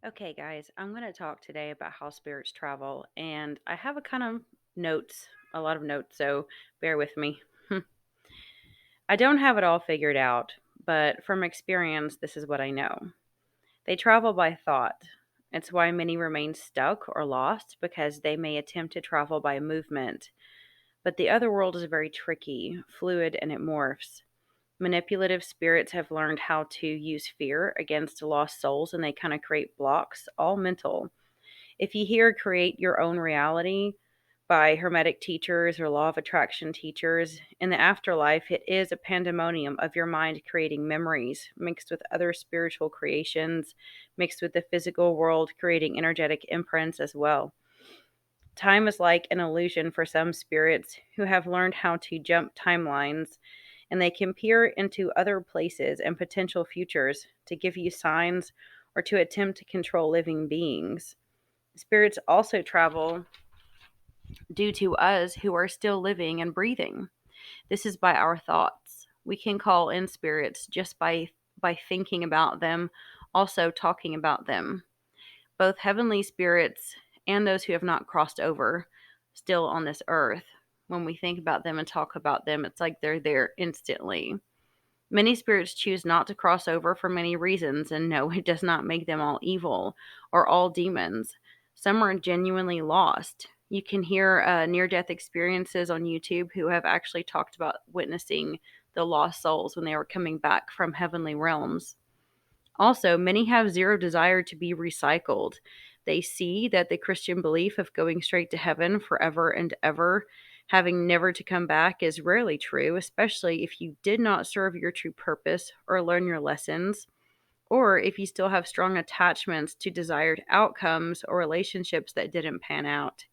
Okay, guys, I'm going to talk today about how spirits travel, and I have a kind of notes, a lot of notes, so bear with me. I don't have it all figured out, but from experience, this is what I know. They travel by thought. It's why many remain stuck or lost because they may attempt to travel by movement. But the other world is very tricky, fluid, and it morphs. Manipulative spirits have learned how to use fear against lost souls, and they kind of create blocks, all mental. If you hear create your own reality by Hermetic teachers or law of attraction teachers, in the afterlife, it is a pandemonium of your mind creating memories mixed with other spiritual creations, mixed with the physical world, creating energetic imprints as well. Time is like an illusion for some spirits who have learned how to jump timelines, and they can peer into other places and potential futures to give you signs or to attempt to control living beings. Spirits also travel due to us who are still living and breathing. This is by our thoughts. We can call in spirits just by thinking about them, also talking about them. Both heavenly spirits and those who have not crossed over still on this earth. When we think about them and talk about them, it's like they're there instantly. Many spirits choose not to cross over for many reasons, and no, it does not make them all evil or all demons. Some are genuinely lost. You can hear near death experiences on YouTube who have actually talked about witnessing the lost souls when they were coming back from heavenly realms. Also, many have zero desire to be recycled. They see that the Christian belief of going straight to heaven forever and ever, having never to come back, is rarely true, especially if you did not serve your true purpose or learn your lessons, or if you still have strong attachments to desired outcomes or relationships that didn't pan out.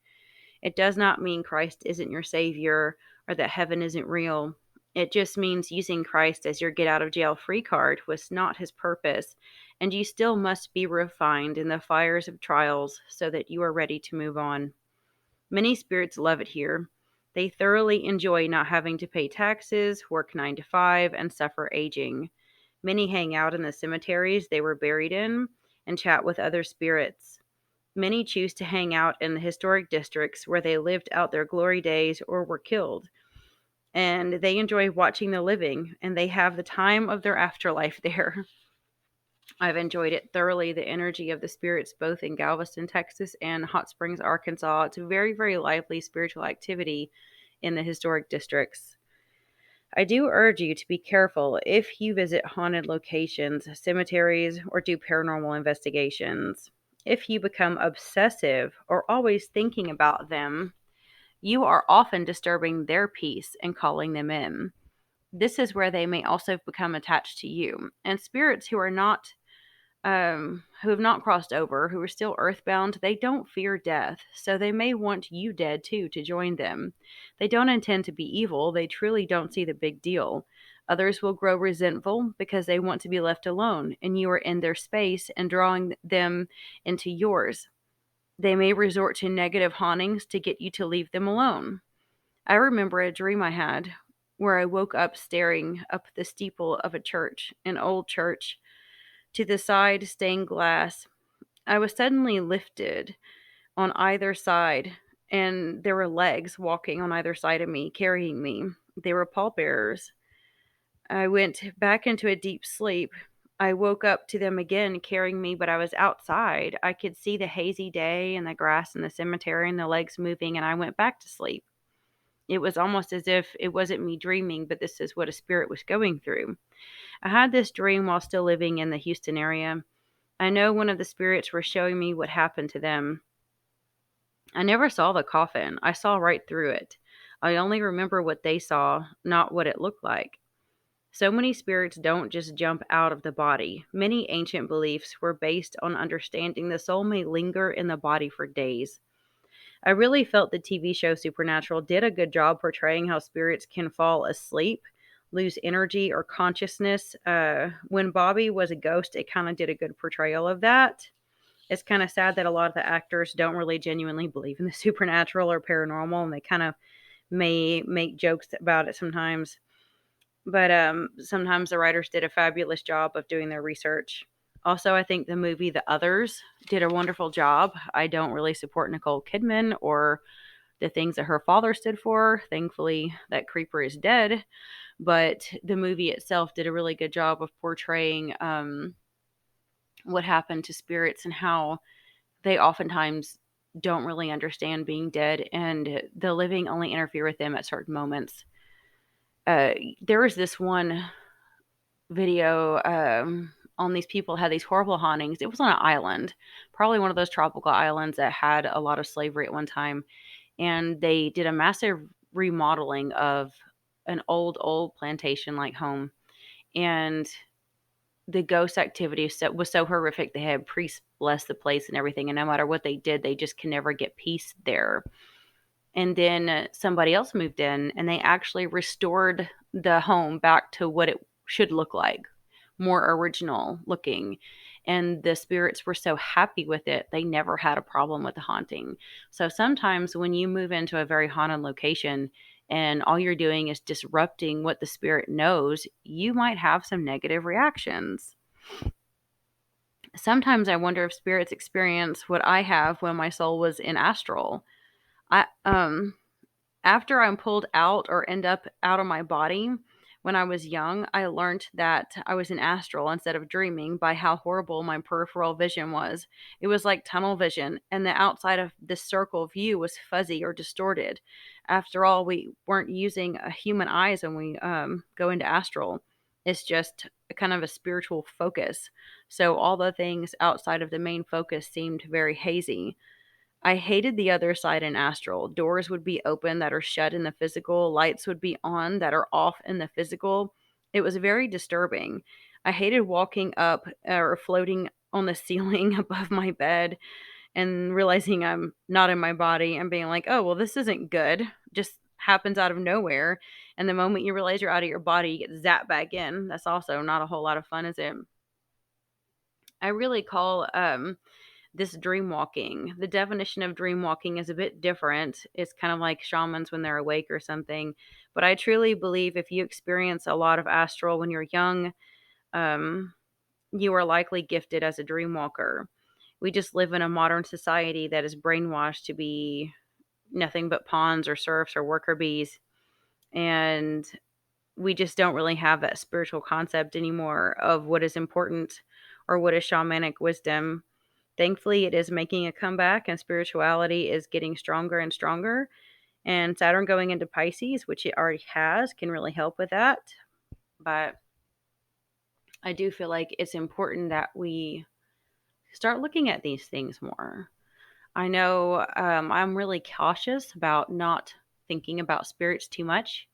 It does not mean Christ isn't your savior or that heaven isn't real. It just means using Christ as your get out of jail free card was not his purpose, and you still must be refined in the fires of trials so that you are ready to move on. Many spirits love it here. They thoroughly enjoy not having to pay taxes, work 9 to 5, and suffer aging. Many hang out in the cemeteries they were buried in and chat with other spirits. Many choose to hang out in the historic districts where they lived out their glory days or were killed. And they enjoy watching the living, and they have the time of their afterlife there. I've enjoyed it thoroughly, the energy of the spirits, both in Galveston, Texas, and Hot Springs, Arkansas. It's a very, very lively spiritual activity in the historic districts. I do urge you to be careful if you visit haunted locations, cemeteries, or do paranormal investigations. If you become obsessive or always thinking about them, you are often disturbing their peace and calling them in. This is where they may also become attached to you. And spirits who have not crossed over, who are still earthbound, they don't fear death, so they may want you dead too to join them. They don't intend to be evil, they truly don't see the big deal. Others will grow resentful because they want to be left alone, and you are in their space and drawing them into yours. They may resort to negative hauntings to get you to leave them alone. I remember a dream I had where I woke up staring up the steeple of a church, an old church, to the side stained glass. I was suddenly lifted on either side, and there were legs walking on either side of me, carrying me. They were pallbearers. I went back into a deep sleep. I woke up to them again carrying me, but I was outside. I could see the hazy day and the grass in the cemetery and the legs moving, and I went back to sleep. It was almost as if it wasn't me dreaming, but this is what a spirit was going through. I had this dream while still living in the Houston area. I know one of the spirits were showing me what happened to them. I never saw the coffin. I saw right through it. I only remember what they saw, not what it looked like. So many spirits don't just jump out of the body. Many ancient beliefs were based on understanding the soul may linger in the body for days. I really felt the TV show Supernatural did a good job portraying how spirits can fall asleep, lose energy or consciousness. When Bobby was a ghost, it kind of did a good portrayal of that. It's kind of sad that a lot of the actors don't really genuinely believe in the supernatural or paranormal, and they kind of may make jokes about it sometimes. But sometimes the writers did a fabulous job of doing their research. Also, I think the movie The Others did a wonderful job. I don't really support Nicole Kidman or the things that her father stood for. Thankfully, that creeper is dead. But the movie itself did a really good job of portraying what happened to spirits and how they oftentimes don't really understand being dead, and the living only interfere with them at certain moments. Uh, there was this one video on these people had these horrible hauntings. It was on an island, probably one of those tropical islands that had a lot of slavery at one time, and they did a massive remodeling of an old plantation like home, and the ghost activity was so horrific. They had priests bless the place and everything, and no matter what they did, they just can never get peace there. And then somebody else moved in, and they actually restored the home back to what it should look like, more original looking. And the spirits were so happy with it, they never had a problem with the haunting. So sometimes when you move into a very haunted location and all you're doing is disrupting what the spirit knows, you might have some negative reactions. Sometimes I wonder if spirits experience what I have when my soul was in astral. I After I'm pulled out or end up out of my body, when I was young, I learned that I was in astral instead of dreaming by how horrible my peripheral vision was. It was like tunnel vision, and the outside of this circle view was fuzzy or distorted. After all, we weren't using human eyes when we go into astral. It's just a kind of a spiritual focus. So all the things outside of the main focus seemed very hazy. I hated the other side in astral. Doors would be open that are shut in the physical, lights would be on that are off in the physical. It was very disturbing. I hated walking up or floating on the ceiling above my bed and realizing I'm not in my body and being like, oh, well, this isn't good. Just happens out of nowhere. And the moment you realize you're out of your body, you get zapped back in. That's also not a whole lot of fun, is it? I really call this dream walking. The definition of dream walking is a bit different. It's kind of like shamans when they're awake or something. But I truly believe if you experience a lot of astral when you're young, um, you are likely gifted as a dream walker. We just live in a modern society that is brainwashed to be nothing but pawns or serfs or worker bees. And we just don't really have that spiritual concept anymore of what is important or what is shamanic wisdom. Thankfully, it is making a comeback and spirituality is getting stronger and stronger. And Saturn going into Pisces, which it already has, can really help with that. But I do feel like it's important that we start looking at these things more. I know I'm really cautious about not thinking about spirits too much.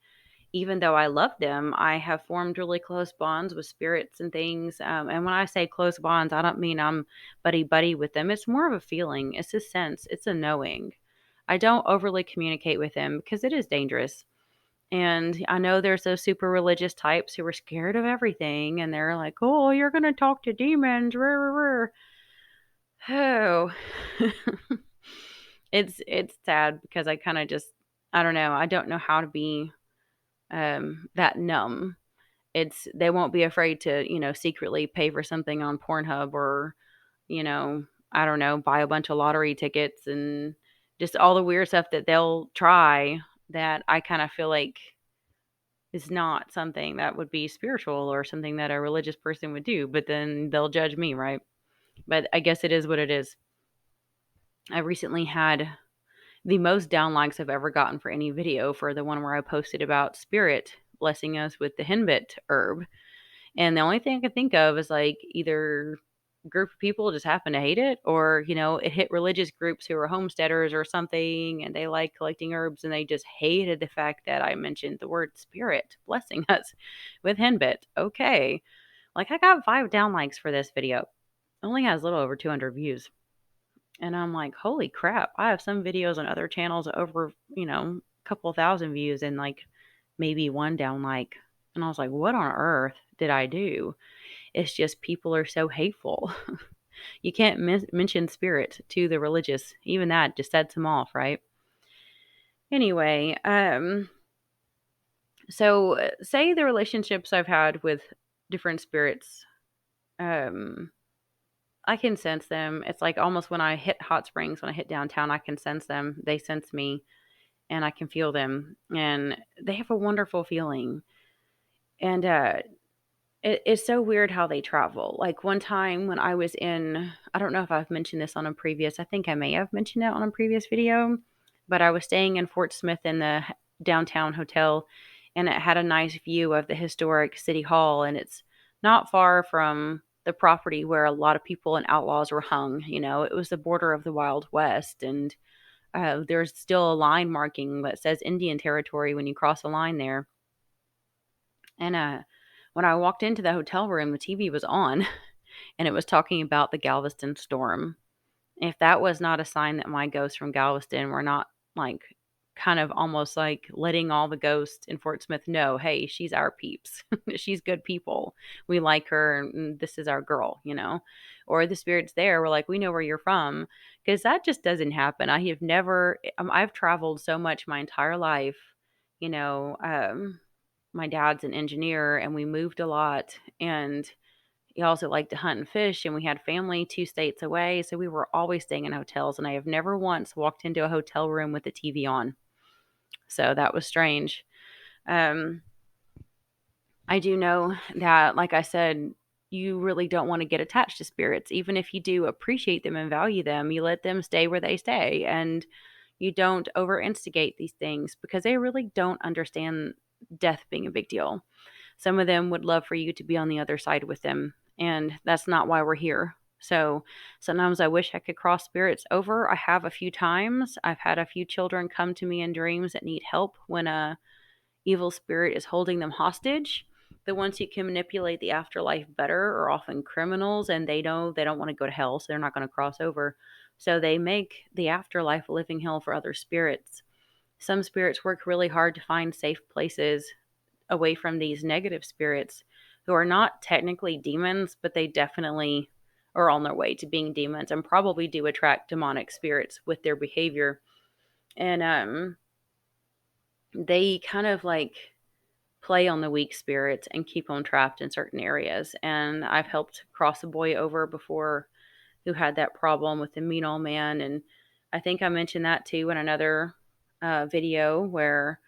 Even though I love them, I have formed really close bonds with spirits and things. And when I say close bonds, I don't mean I'm buddy buddy with them. It's more of a feeling, it's a sense, it's a knowing. I don't overly communicate with them because it is dangerous. And I know there's those super religious types who are scared of everything and they're like, oh, you're going to talk to demons. Rah, rah, rah. Oh, it's sad because I kind of just, I don't know. I don't know how to be that numb. It's they won't be afraid to, secretly pay for something on Pornhub or, you know, I don't know, buy a bunch of lottery tickets and just all the weird stuff that they'll try that I kind of feel like is not something that would be spiritual or something that a religious person would do, but then they'll judge me, right? But I guess it is what it is. I recently had the most downlikes I've ever gotten for any video for the one where I posted about spirit blessing us with the henbit herb. And the only thing I could think of is like either group of people just happen to hate it or, it hit religious groups who are homesteaders or something and they like collecting herbs and they just hated the fact that I mentioned the word spirit blessing us with henbit. Okay. Like I got 5 downlikes for this video. It only has a little over 200 views. And I'm like, holy crap. I have some videos on other channels over, a couple thousand views and like maybe 1 downlike. And I was like, what on earth did I do? It's just people are so hateful. You can't mention spirit to the religious. Even that just sets them off, right? Anyway, so say the relationships I've had with different spirits, um, I can sense them. It's like almost when I hit Hot Springs, when I hit downtown, I can sense them. They sense me and I can feel them. And they have a wonderful feeling. And it's so weird how they travel. Like one time when I was in, I don't know if I've mentioned this on a previous, I think I may have mentioned it on a previous video, but I was staying in Fort Smith in the downtown hotel, and it had a nice view of the historic city hall. And it's not far from the property where a lot of people and outlaws were hung. It was the border of the Wild West. And there's still a line marking that says Indian Territory when you cross a line there. And when I walked into the hotel room, the TV was on and it was talking about the Galveston storm. If that was not a sign that my ghosts from Galveston were not like kind of almost like letting all the ghosts in Fort Smith know, hey, she's our peeps. She's good people. We like her and this is our girl. Or the spirits there were like, we know where you're from. Because that just doesn't happen. I have never, I've traveled so much my entire life. You know, my dad's an engineer and we moved a lot. And he also liked to hunt and fish, and we had family 2 states away, so we were always staying in hotels, and I have never once walked into a hotel room with the TV on. So that was strange. Um, I do know that, like I said, you really don't want to get attached to spirits. Even if you do appreciate them and value them, you let them stay where they stay, and you don't over instigate these things because they really don't understand death being a big deal. Some of them would love for you to be on the other side with them, and that's not why we're here. So sometimes I wish I could cross spirits over. I have a few times. I've had a few children come to me in dreams that need help when a evil spirit is holding them hostage. The ones who can manipulate the afterlife better are often criminals, and they know they don't want to go to hell, so they're not going to cross over. So they make the afterlife a living hell for other spirits. Some spirits work really hard to find safe places away from these negative spirits who are not technically demons, but they definitely are on their way to being demons and probably do attract demonic spirits with their behavior. And they kind of like play on the weak spirits and keep them trapped in certain areas. And I've helped cross a boy over before who had that problem with the mean old man. And I think I mentioned that too in another video where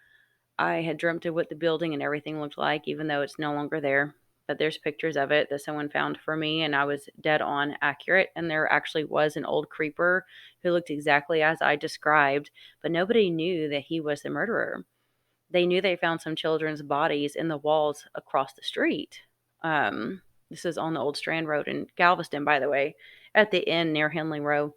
I had dreamt of what the building and everything looked like, even though it's no longer there. But there's pictures of it that someone found for me, and I was dead on accurate. And there actually was an old creeper who looked exactly as I described, but nobody knew that he was the murderer. They knew they found some children's bodies in the walls across the street. This is on the old Strand Road in Galveston, by the way, at the inn near Henley Row.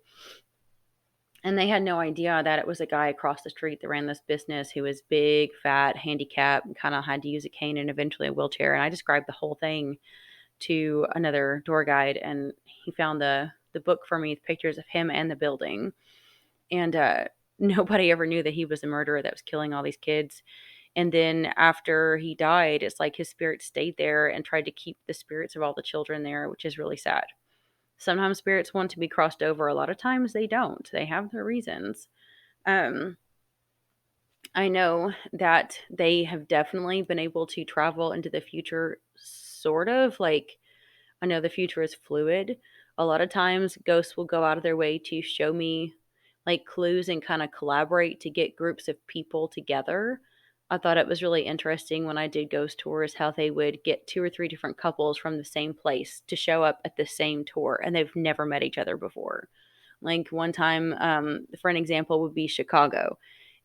And they had no idea that it was a guy across the street that ran this business who was big, fat, handicapped, and kind of had to use a cane and eventually a wheelchair. And I described the whole thing to another tour guide, and he found the book for me with pictures of him and the building. And nobody ever knew that he was the murderer that was killing all these kids. And then after he died, it's like his spirit stayed there and tried to keep the spirits of all the children there, which is really sad. Sometimes spirits want to be crossed over. A lot of times they don't. They have their reasons. Um, I know that they have definitely been able to travel into the future, sort of. Like, I know the future is fluid. A lot of times, ghosts will go out of their way to show me like clues and kind of collaborate to get groups of people together. I thought it was really interesting when I did ghost tours how they would get 2 or 3 different couples from the same place to show up at the same tour, and they've never met each other before. Like one time, for an example, would be Chicago.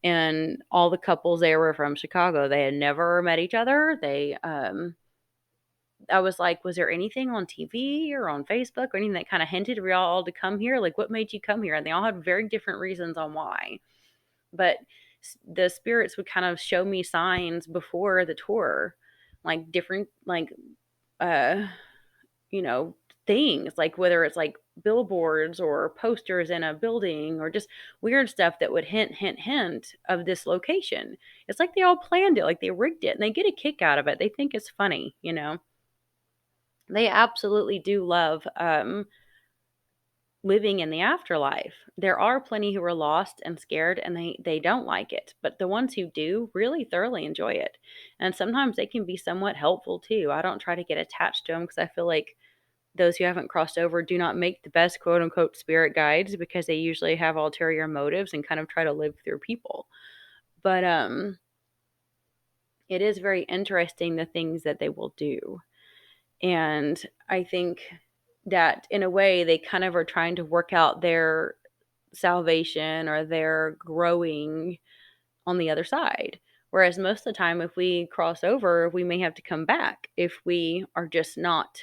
And all the couples there were from Chicago. They had never met each other. I was like, was there anything on TV or on Facebook or anything that kind of hinted for y'all all to come here? Like, what made you come here? And they all had very different reasons on why. But the spirits would kind of show me signs before the tour, like different, like, uh, you know, things, like whether it's like billboards or posters in a building or just weird stuff that would hint of this location. It's like they all planned it, like they rigged it, and they get a kick out of it. They think it's funny. They absolutely do love living in the afterlife. There are plenty who are lost and scared and they don't like it, but the ones who do really thoroughly enjoy it. And sometimes they can be somewhat helpful too. I don't try to get attached to them because I feel like those who haven't crossed over do not make the best quote unquote spirit guides because they usually have ulterior motives and kind of try to live through people. But it is very interesting the things that they will do. And I think that in a way they kind of are trying to work out their salvation or their growing on the other side. Whereas most of the time, if we cross over, we may have to come back if we are just not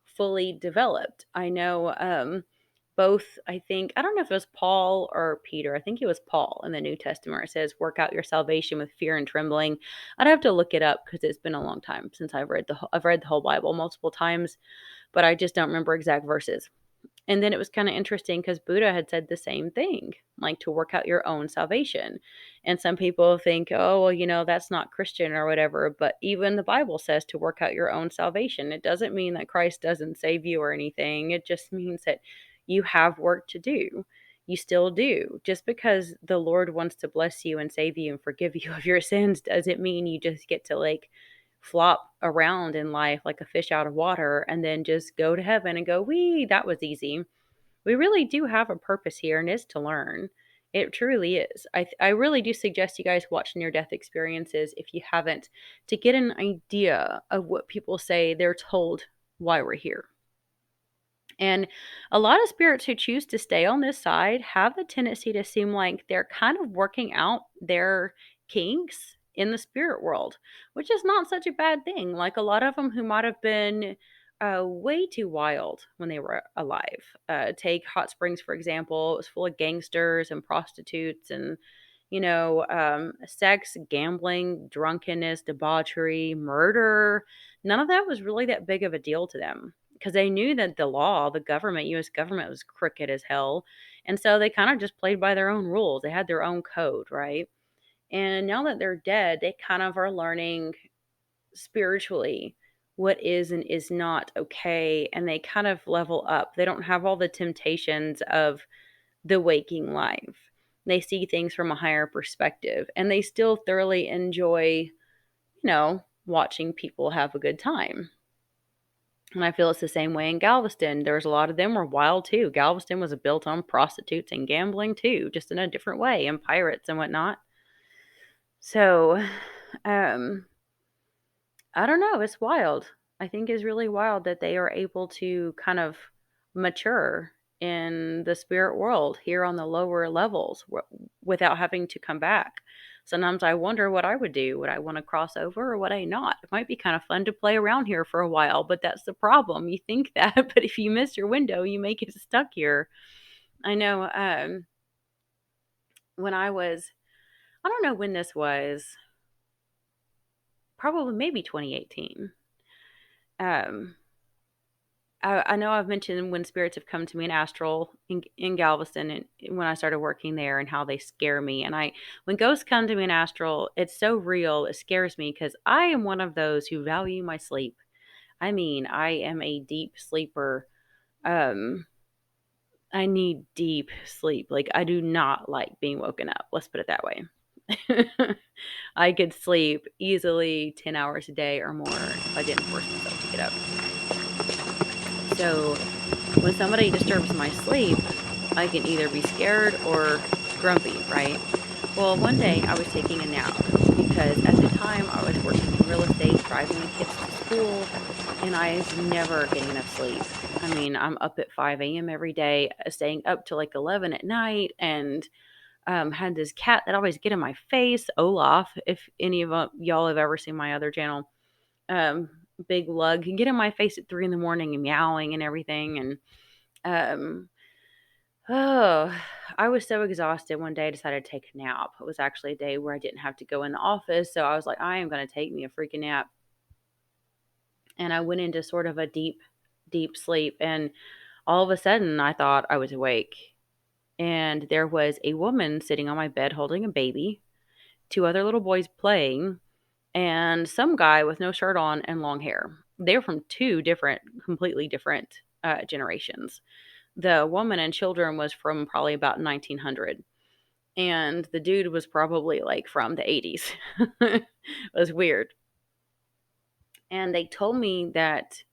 fully developed. I know both, I think, I don't know if it was Paul or Peter. I think it was Paul in the New Testament where it says, work out your salvation with fear and trembling. I'd have to look it up because it's been a long time since I've read the whole Bible multiple times, but I just don't remember exact verses. And then it was kind of interesting because Buddha had said the same thing, like to work out your own salvation. And some people think, oh, well, that's not Christian or whatever. But even the Bible says to work out your own salvation. It doesn't mean that Christ doesn't save you or anything. It just means that you have work to do. You still do. Just because the Lord wants to bless you and save you and forgive you of your sins doesn't mean you just get to flop around in life like a fish out of water and then just go to heaven and go, wee, that was easy. We really do have a purpose here, and it's to learn. It truly is. I really do suggest you guys watch near death experiences if you haven't, to get an idea of what people say they're told why we're here. And a lot of spirits who choose to stay on this side have the tendency to seem like they're kind of working out their kinks in the spirit world, which is not such a bad thing. Like a lot of them who might have been way too wild when they were alive. Take Hot Springs, for example. It was full of gangsters and prostitutes and, sex, gambling, drunkenness, debauchery, murder. None of that was really that big of a deal to them because they knew that the government, US government was crooked as hell. And so they kind of just played by their own rules. They had their own code, right? And now that they're dead, they kind of are learning spiritually what is and is not okay. And they kind of level up. They don't have all the temptations of the waking life. They see things from a higher perspective and they still thoroughly enjoy, watching people have a good time. And I feel it's the same way in Galveston. There's a lot of them were wild too. Galveston was built on prostitutes and gambling too, just in a different way, and pirates and whatnot. So, um, I don't know. It's wild. I think it's really wild that they are able to kind of mature in the spirit world here on the lower levels without having to come back. Sometimes I wonder what I would do. Would I want to cross over or would I not? It might be kind of fun to play around here for a while, but that's the problem. You think that, but if you miss your window, you may get stuck here. I know when I don't know when this was, probably maybe 2018. Um, I know I've mentioned when spirits have come to me in astral in Galveston and when I started working there and how they scare me. And when ghosts come to me in astral, it's so real. It scares me because I am one of those who value my sleep. I mean, I am a deep sleeper. Um, I need deep sleep. Like I do not like being woken up. Let's put it that way. I could sleep easily 10 hours a day or more if I didn't force myself to get up. So when somebody disturbs my sleep, I can either be scared or grumpy, right? Well, one day I was taking a nap because at the time I was working in real estate, driving the kids to school, and I was never getting enough sleep. I mean, I'm up at 5 a.m. every day, staying up till like 11 at night, and had this cat that always get in my face, Olaf, if any of y'all have ever seen my other channel. Um, Big lug can get in my face at 3 in the morning and meowing and everything. And um, oh, I was so exhausted one day. I decided to take a nap. It was actually a day where I didn't have to go in the office, so I was like, I am going to take me a freaking nap. And I went into sort of a deep, deep sleep. And all of a sudden, I thought I was awake. And there was a woman sitting on my bed holding a baby, two other little boys playing, and some guy with no shirt on and long hair. They're from two completely different generations. The woman and children was from probably about 1900, and the dude was probably like from the 80s. It was weird. And they told me that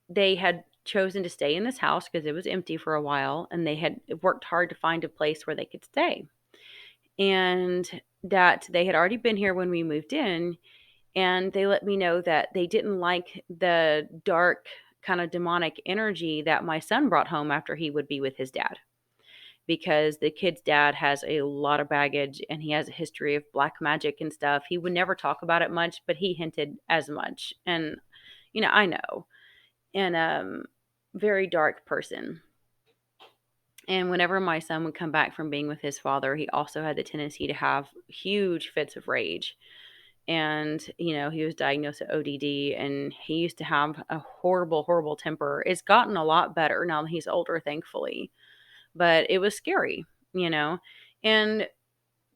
they had chosen to stay in this house because it was empty for a while, and they had worked hard to find a place where they could stay. And that they had already been here when we moved in, and they let me know that they didn't like the dark kind of demonic energy that my son brought home after he would be with his dad, because the kid's dad has a lot of baggage and he has a history of black magic and stuff. He would never talk about it much, but he hinted as much. And I know. And very dark person. And whenever my son would come back from being with his father, he also had the tendency to have huge fits of rage. And he was diagnosed with ODD, and he used to have a horrible, horrible temper. It's gotten a lot better now that he's older, thankfully, but it was scary, you know. And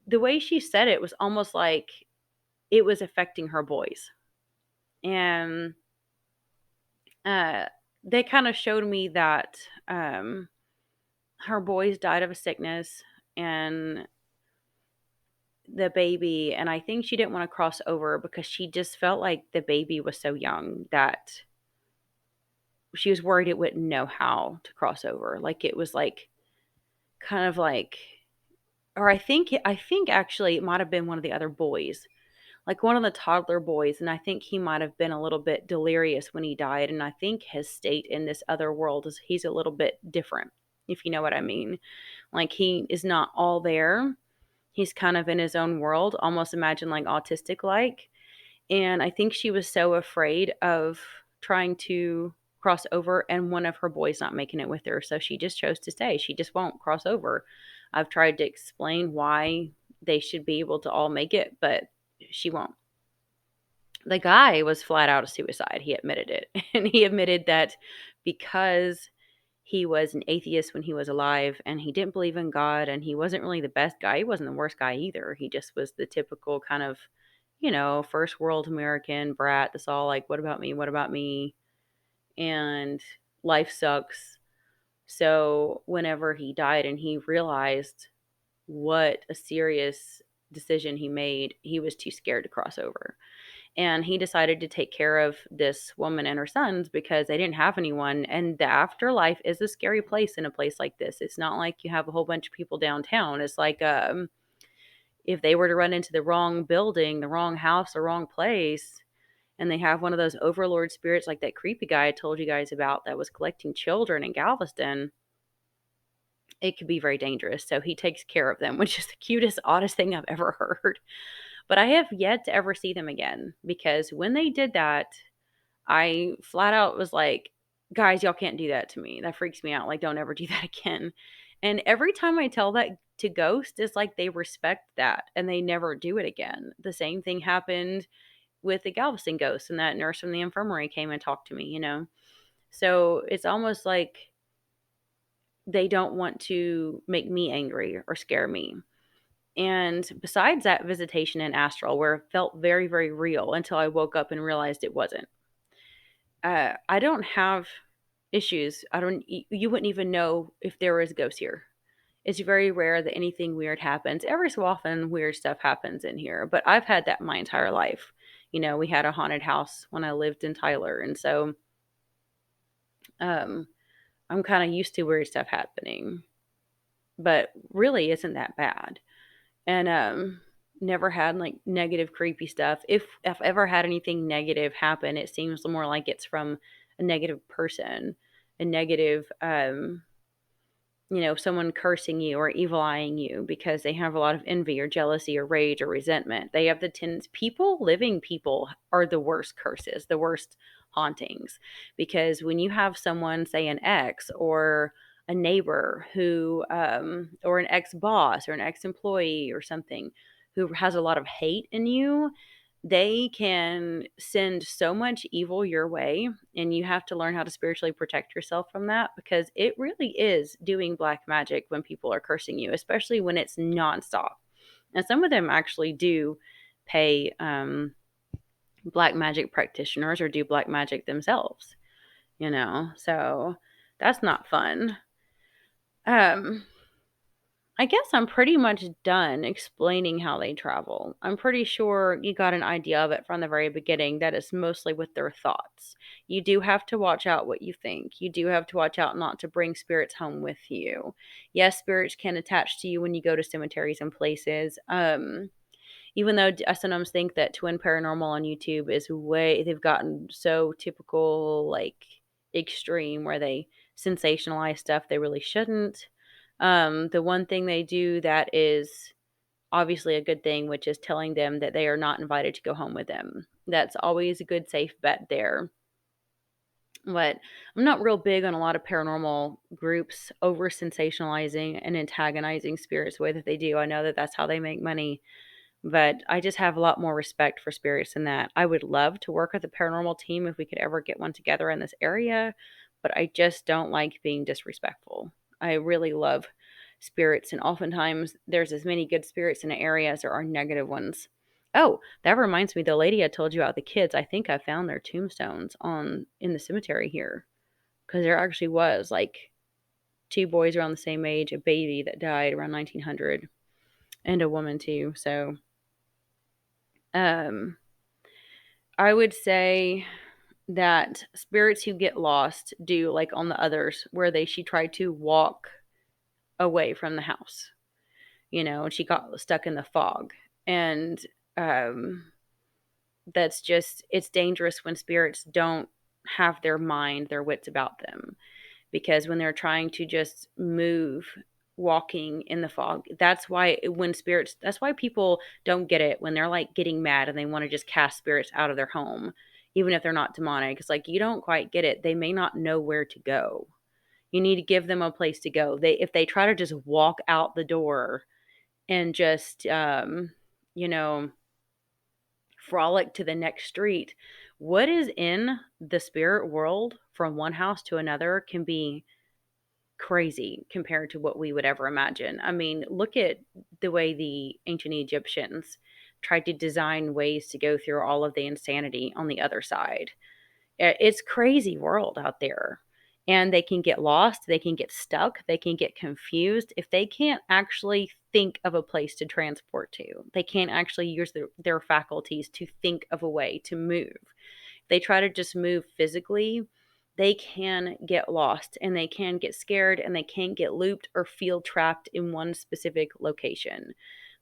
the way she said it was almost like it was affecting her boys. And uh they kind of showed me that her boys died of a sickness, and the baby, and I think she didn't want to cross over because she just felt like the baby was so young that she was worried it wouldn't know how to cross over. Like it was like kind of like, or I think actually it might have been one of the other boys, like one of the toddler boys, and I think he might have been a little bit delirious when he died, and I think his state in this other world is he's a little bit different, if you know what I mean. Like he is not all there. He's kind of in his own world, almost imagine like autistic like. And I think she was so afraid of trying to cross over and one of her boys not making it with her. So she just chose to stay. She just won't cross over. I've tried to explain why they should be able to all make it, but she won't. The guy was flat out a suicide. He admitted it. And he admitted that because he was an atheist when he was alive and he didn't believe in God, and he wasn't really the best guy. He wasn't the worst guy either. He just was the typical kind of, first world American brat that's all like, what about me? What about me? And life sucks. So whenever he died and he realized what a serious decision he made, he was too scared to cross over. And he decided to take care of this woman and her sons because they didn't have anyone. And the afterlife is a scary place in a place like this. It's not like you have a whole bunch of people downtown. It's like if they were to run into the wrong building, the wrong house, the wrong place, and they have one of those overlord spirits like that creepy guy I told you guys about that was collecting children in Galveston, it could be very dangerous. So he takes care of them, which is the cutest, oddest thing I've ever heard. But I have yet to ever see them again, because when they did that, I flat out was like, guys, y'all can't do that to me. That freaks me out. Like, don't ever do that again. And every time I tell that to Ghost, it's like they respect that and they never do it again. The same thing happened with the Galveston ghost, and that nurse from the infirmary came and talked to me. So it's almost like they don't want to make me angry or scare me. And besides that visitation in astral, where it felt very, very real until I woke up and realized it wasn't, I don't have issues. I don't. You wouldn't even know if there was a ghost here. It's very rare that anything weird happens. Every so often, weird stuff happens in here, but I've had that my entire life. We had a haunted house when I lived in Tyler, and so um, I'm kind of used to weird stuff happening. But really, isn't that bad? And never had like negative creepy stuff. If I've ever had anything negative happen, it seems more like it's from a negative person, a negative someone cursing you or evil eyeing you because they have a lot of envy or jealousy or rage or resentment. They have the tendency, living people are the worst curses, the worst hauntings. Because when you have someone, say an ex or a neighbor who, or an ex boss or an ex employee or something who has a lot of hate in you, they can send so much evil your way, and you have to learn how to spiritually protect yourself from that, because it really is doing black magic when people are cursing you, especially when it's nonstop. And some of them actually do pay black magic practitioners or do black magic themselves. So that's not fun. um I guess I'm pretty much done explaining how they travel. I'm pretty sure you got an idea of it from the very beginning that it's mostly with their thoughts. You do have to watch out what you think. You do have to watch out not to bring spirits home with you. Yes, spirits can attach to you when you go to cemeteries and places. Even though I sometimes think that Twin Paranormal on YouTube is way, they've gotten so typical, like extreme, where they sensationalize stuff they really shouldn't. The one thing they do that is obviously a good thing, which is telling them that they are not invited to go home with them. That's always a good safe bet there. But I'm not real big on a lot of paranormal groups over sensationalizing and antagonizing spirits the way that they do. I know that that's how they make money, but I just have a lot more respect for spirits than that. I would love to work with a paranormal team if we could ever get one together in this area, but I just don't like being disrespectful. I really love spirits, and oftentimes there's as many good spirits in an area as there are negative ones. Oh, that reminds me, the lady I told you about the kids, I think I found their tombstones on in the cemetery here, because there actually was like two boys around the same age, a baby that died around 1900, and a woman too. So um I would say that spirits who get lost do like on the others, where she tried to walk away from the house, and she got stuck in the fog. And um that's just, it's dangerous when spirits don't have their mind, their wits about them, because when they're trying to just move, walking in the fog, that's why people don't get it when they're like getting mad and they want to just cast spirits out of their home, even if they're not demonic. It's like, you don't quite get it. They may not know where to go. You need to give them a place to go. If they try to just walk out the door and just you know frolic to the next street, what is in the spirit world from one house to another can be crazy compared to what we would ever imagine. I mean, look at the way the ancient Egyptians tried to design ways to go through all of the insanity on the other side. It's crazy world out there. And they can get lost, they can get stuck, they can get confused if they can't actually think of a place to transport to. They can't actually use their faculties to think of a way to move. They try to just move physically, they can get lost and they can get scared and they can get looped or feel trapped in one specific location.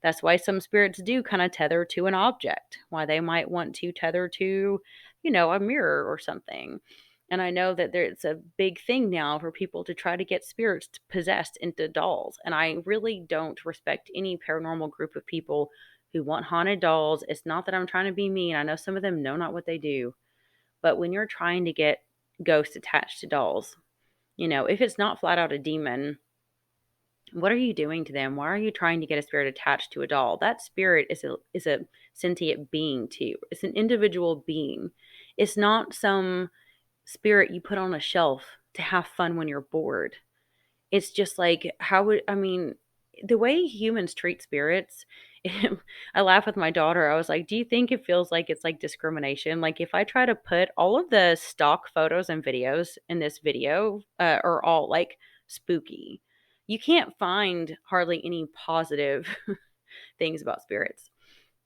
That's why some spirits do kind of tether to an object, why they might want to tether to, a mirror or something. And I know that there's a big thing now for people to try to get spirits possessed into dolls. And I really don't respect any paranormal group of people who want haunted dolls. It's not that I'm trying to be mean. I know some of them know not what they do. But when you're trying to get ghosts attached to dolls, if it's not flat out a demon, what are you doing to them? Why are you trying to get a spirit attached to a doll? That spirit is a sentient being too. It's an individual being. It's not some spirit you put on a shelf to have fun when you're bored. It's just like, I mean, the way humans treat spirits, I laugh with my daughter. I was like, do you think it feels like it's like discrimination? Like, if I try to put all of the stock photos and videos in this video are all like spooky, you can't find hardly any positive things about spirits.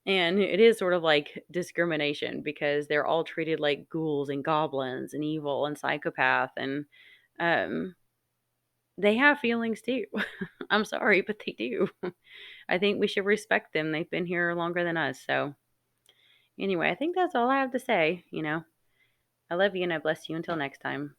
And it is sort of like discrimination because they're all treated like ghouls and goblins and evil and psychopath. And um, they have feelings too. I'm sorry, but they do. I think we should respect them. They've been here longer than us. So, anyway, I think that's all I have to say. I love you and I bless you until next time.